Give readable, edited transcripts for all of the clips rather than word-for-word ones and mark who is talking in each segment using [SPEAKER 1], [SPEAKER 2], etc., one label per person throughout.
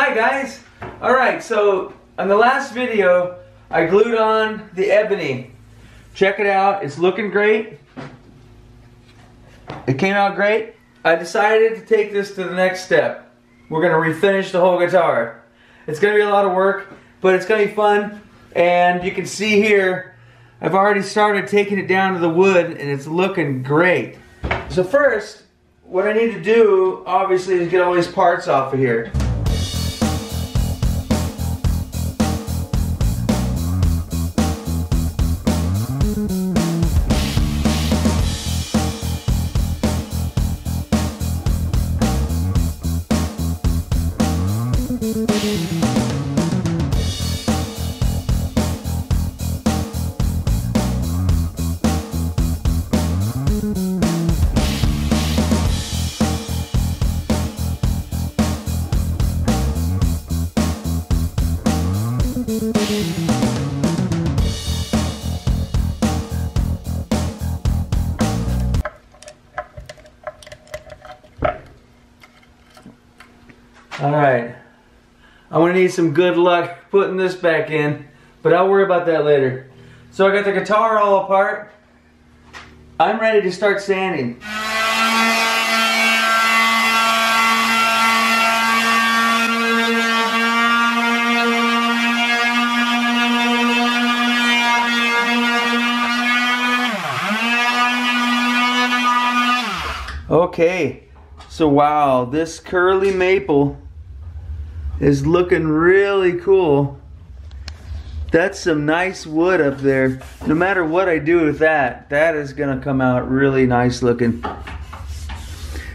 [SPEAKER 1] Hi guys! Alright, so on the last video I glued on the ebony. Check it out, it's looking great. It came out great. I decided to take this to the next step. We're going to refinish the whole guitar. It's going to be a lot of work, but it's going to be fun. And you can see here, I've already started taking it down to the wood and it's looking great. So first, what I need to do, obviously, is get all these parts off of here. Alright, I'm going to need some good luck putting this back in, but I'll worry about that later. So I got the guitar all apart. I'm ready to start sanding. Okay, so wow, this curly maple is looking really cool. That's some nice wood up there. No matter what I do with that, that is gonna come out really nice looking.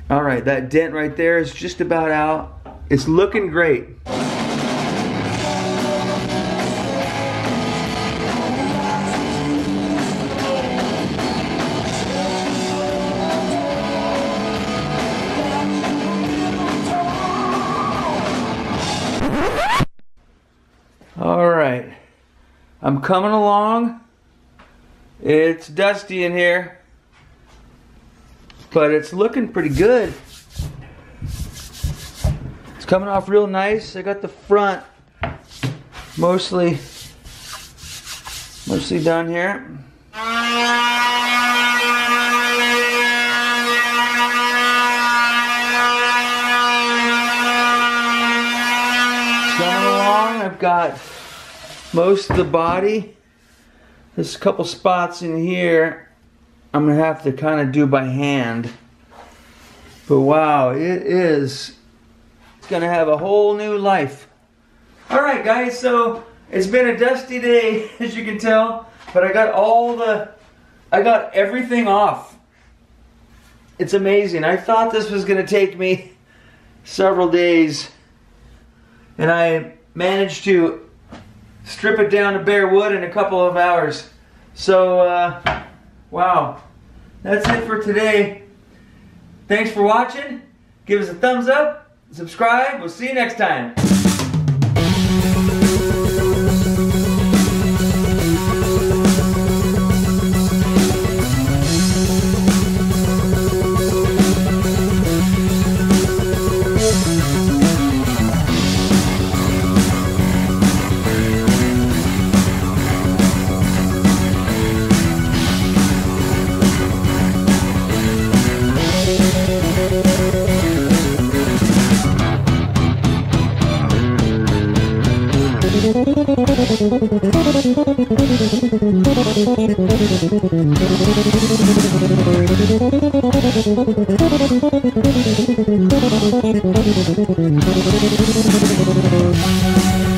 [SPEAKER 1] Alright, that dent right there is just about out. It's looking great. Alright, I'm coming along. It's dusty in here, but it's looking pretty good. It's coming off real nice. I got the front mostly done here. Coming along, I've got most of the body. There's a couple spots in here I'm gonna have to kind of do by hand. But wow, it's gonna have a whole new life. Alright guys, so it's been a dusty day, as you can tell, but I got everything off. It's amazing. I thought this was gonna take me several days, and I managed to strip it down to bare wood in a couple of hours. So, wow. That's it for today. Thanks for watching. Give us a thumbs up, subscribe. We'll see you next time. Thank you.